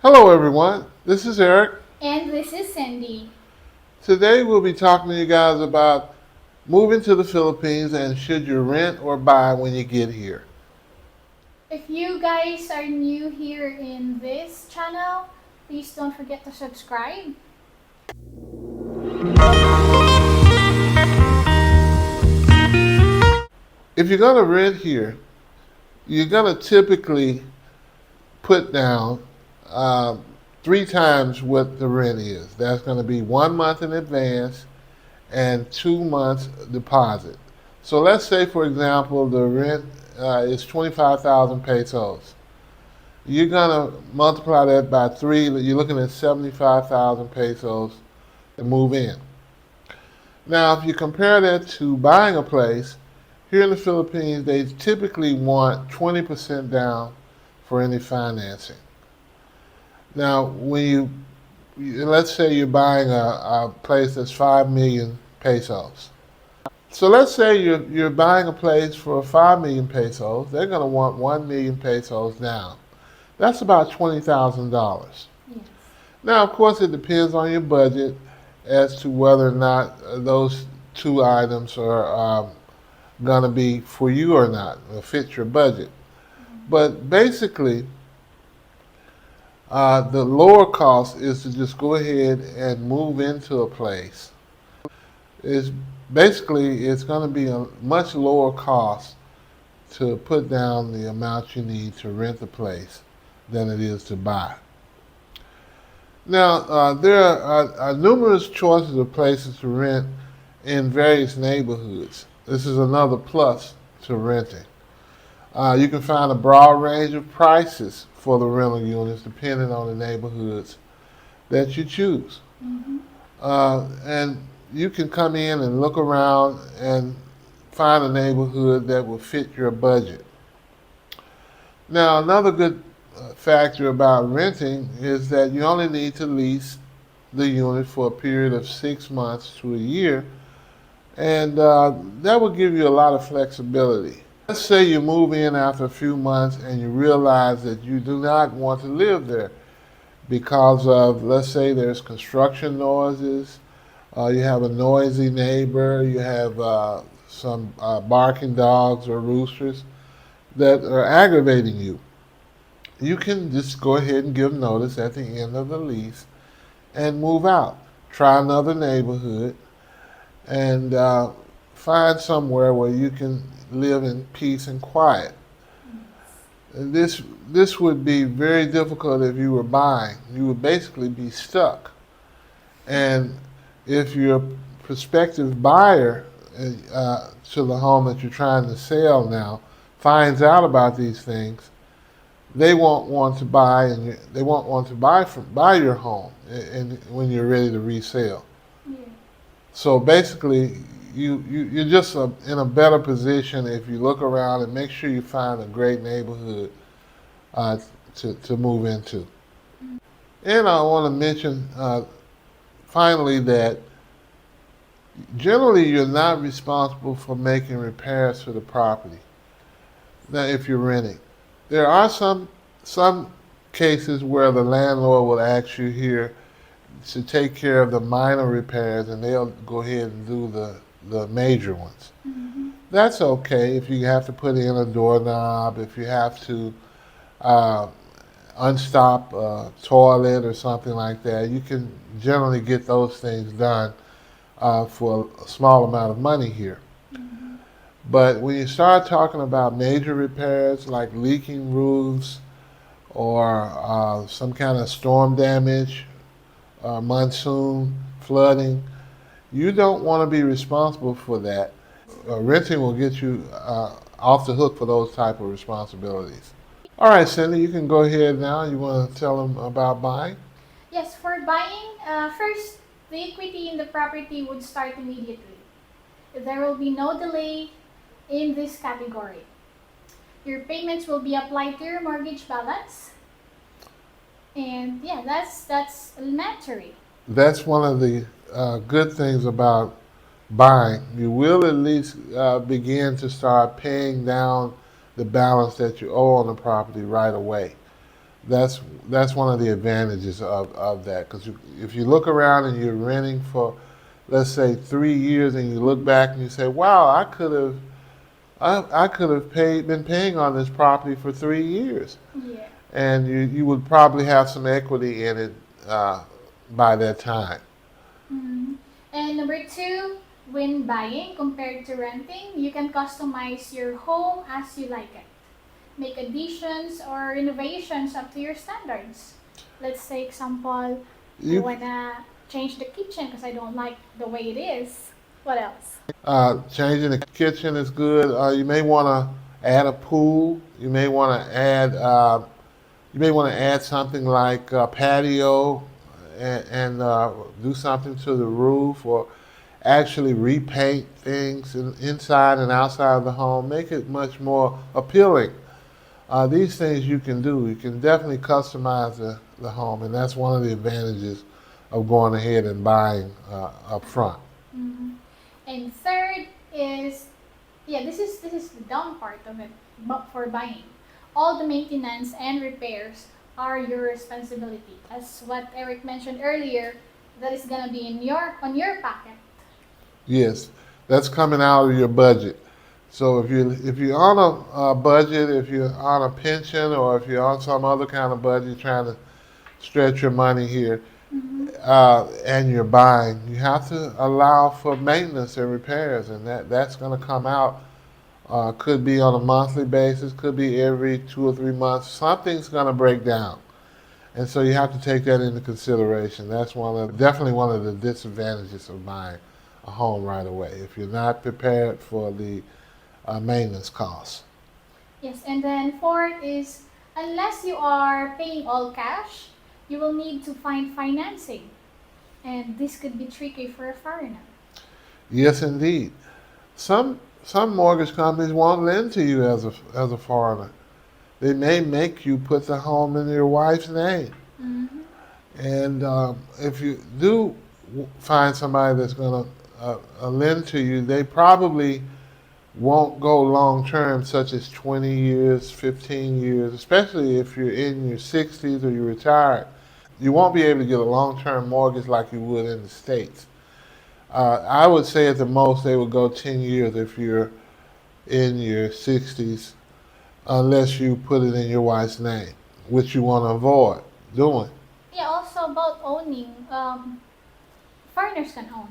Hello everyone, this is Eric. And this is Cindy. Today we'll be talking to you guys about moving to the Philippines and should you rent or buy when you get here. If you guys are new here in this channel, please don't forget to subscribe. If you're going to rent here, you're going to typically put down uh, 3 times what the rent is. That's going to be 1 month in advance and 2 months deposit. So let's say, for example, the rent is 25,000 pesos. You're going to multiply that by 3. You're looking at 75,000 pesos to move in. Now, if you compare that to buying a place, here in the Philippines, they typically want 20% down for any financing. Now, let's say you're buying a place that's 5 million pesos. So let's say you're buying a place for 5 million pesos. They're going to want 1 million pesos down. That's about $20,000. Yes. Now, of course, it depends on your budget as to whether or not those two items are going to be for you or not, or fit your budget. But basically, the lower cost is to just go ahead and move into a place. It's it's going to be a much lower cost to put down the amount you need to rent the place than it is to buy. Now, there are numerous choices of places to rent in various neighborhoods. This is another plus to renting. You can find a broad range of prices for the rental units depending on the neighborhoods that you choose. Mm-hmm. And you can come in and look around and find a neighborhood that will fit your budget. Now, another good factor about renting is that you only need to lease the unit for a period of 6 months to a year, and that will give you a lot of flexibility. Let's say you move in after a few months and you realize that you do not want to live there because of, let's say, there's construction noises, you have a noisy neighbor, you have some barking dogs or roosters that are aggravating you. You can just go ahead and give notice at the end of the lease and move out. Try another neighborhood and find somewhere where you can live in peace and quiet. And this would be very difficult if you were buying. You would basically be stuck. And if your prospective buyer to the home that you're trying to sell now finds out about these things, they won't want to buy, and they won't want to buy your home and when you're ready to resell. Yeah. So basically, you're just in a better position if you look around and make sure you find a great neighborhood uh, to move into. And I want to mention finally that generally you're not responsible for making repairs to the property. Now, if you're renting, there are some cases where the landlord will ask you here to take care of the minor repairs, and they'll go ahead and do the major ones. Mm-hmm. That's okay if you have to put in a doorknob, if you have to uh, unstop a toilet or something like that. You can generally get those things done for a small amount of money here. Mm-hmm. But when you start talking about major repairs like leaking roofs or some kind of storm damage, monsoon, flooding, you don't want to be responsible for that. Renting will get you off the hook for those type of responsibilities. All right, Cindy, you can go ahead now. You want to tell them about buying? Yes, for buying, first, the equity in the property would start immediately. There will be no delay in this category. Your payments will be applied to your mortgage balance. And yeah, that's elementary. That's one of the good things about buying. You will at least begin to start paying down the balance that you owe on the property right away. That's that's one of the advantages of that. Because if you look around and you're renting for, let's say, 3 years, and you look back and you say, "Wow, I could have been paying on this property for 3 years," Yeah. and you would probably have some equity in it by that time. Mhm. And number two, when buying compared to renting, you can customize your home as you like it. Make additions or renovations up to your standards. Let's say, example, I You wanna change the kitchen because I don't like the way it is. What else? Changing the kitchen is good. You may want to add a pool. You may want to add something like a patio, and do something to the roof, or actually repaint things inside and outside of the home. Make it much more appealing. These things you can do. You can definitely customize the home, and that's one of the advantages of going ahead and buying up front. Mhm. And third is, yeah, this is the down part of it. But for buying, all the maintenance and repairs are your responsibility. As what Eric mentioned earlier, that is gonna be in your on your pocket. Yes, that's coming out of your budget. So if you're on a budget, if you're on a pension, or if you're on some other kind of budget trying to stretch your money here, Mm-hmm. and you're buying, you have to allow for maintenance and repairs, and that's going to come out. Could be on a monthly basis, could be every 2 or 3 months. Something's going to break down, and so you have to take that into consideration. That's definitely one of the disadvantages of buying a home right away if you're not prepared for the maintenance costs. Yes, and then fourth is, unless you are paying all cash, you will need to find financing, and this could be tricky for a foreigner. Yes, indeed. Some mortgage companies won't lend to you as a foreigner. They may make you put the home in your wife's name. Mm-hmm. And if you do find somebody that's going to lend to you, they probably won't go long term, such as 20 years, 15 years, especially if you're in your 60s or you're retired. You won't be able to get a long term mortgage like you would in the States. I would say at the most they would go 10 years if you're in your 60s, unless you put it in your wife's name, which you want to avoid doing. Yeah, also about owning, foreigners can own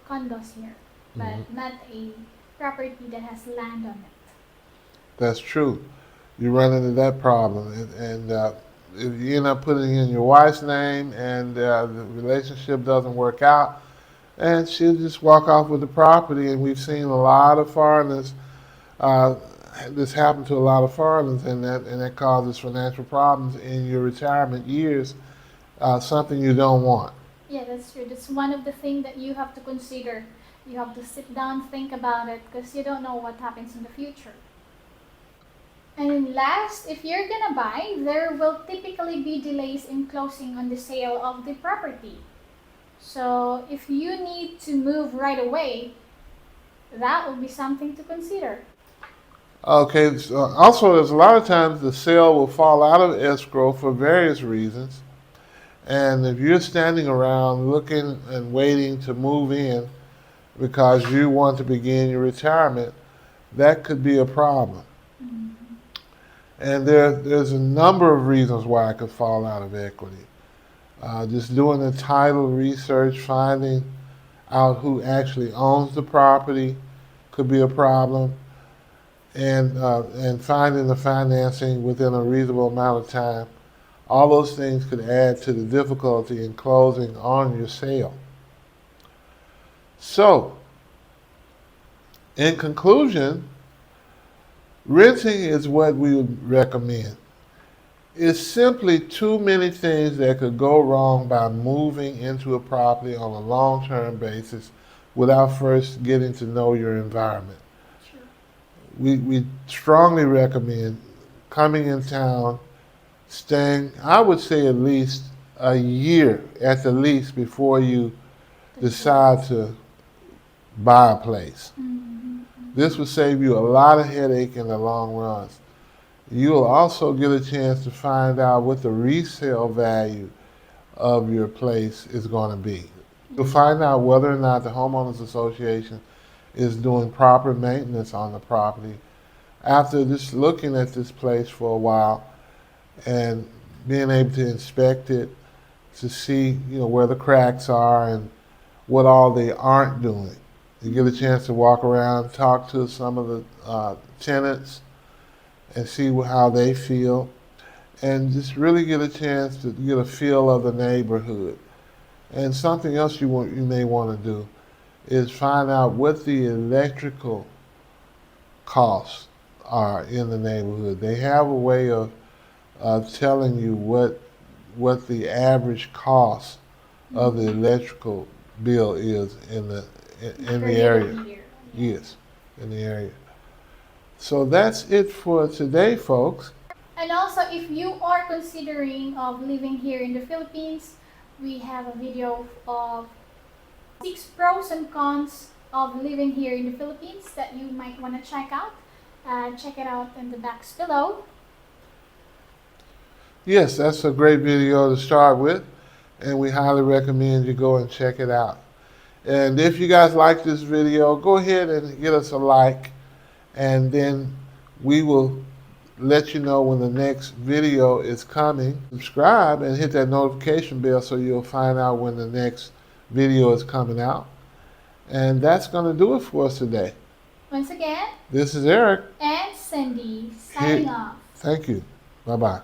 condos here, Hmm. but not a property that has land on it. That's true. You run into that problem, and if you end up putting it in your wife's name and the relationship doesn't work out, and she'll just walk off with the property. And we've seen a lot of foreigners. Uh, this happened to a lot of foreigners, and that causes financial problems in your retirement years. Something you don't want. Yeah, that's true. That's one of the things that you have to consider. You have to sit down, think about it, because you don't know what happens in the future. And then last, if you're gonna buy, there will typically be delays in closing on the sale of the property. So if you need to move right away, that will be something to consider. Okay. So also, there's a lot of times the sale will fall out of escrow for various reasons. And if you're standing around looking and waiting to move in because you want to begin your retirement, that could be a problem. Mhm. And there's a number of reasons why it could fall out of equity. Just doing the title research, finding out who actually owns the property could be a problem, and finding the financing within a reasonable amount of time. All those things could add to the difficulty in closing on your sale. So, in conclusion, renting is what we would recommend. It's simply too many things that could go wrong by moving into a property on a long term basis without first getting to know your environment. True. We strongly recommend coming in town, staying, I would say at least a year at the least before you decide to buy a place. Mm-hmm. This would save you a lot of headache in the long run. You'll also get a chance to find out what the resale value of your place is going to be. You'll find out whether or not the homeowners association is doing proper maintenance on the property after just looking at this place for a while and being able to inspect it to see, where the cracks are and what all they aren't doing. You get a chance to walk around, talk to some of the tenants, and see how they feel, and just really get a chance to get a feel of the neighborhood. And something else you may want to do is find out what the electrical costs are in the neighborhood. They have a way of telling you what the average cost of the electrical bill is in the area. Yes, in the area. So that's it for today, folks. And also, if you are considering of living here in the Philippines, we have a video of 6 pros and cons of living here in the Philippines that you might want to check out. Check it out in the box below. Yes, that's a great video to start with, and we highly recommend you go and check it out. And if you guys like this video, go ahead and give us a like, and then we will let you know when the next video is coming. Subscribe and hit that notification bell so you'll find out when the next video is coming out. And that's going to do it for us today. Once again, This is Eric. and Cindy signing off. Thank you. Bye-bye.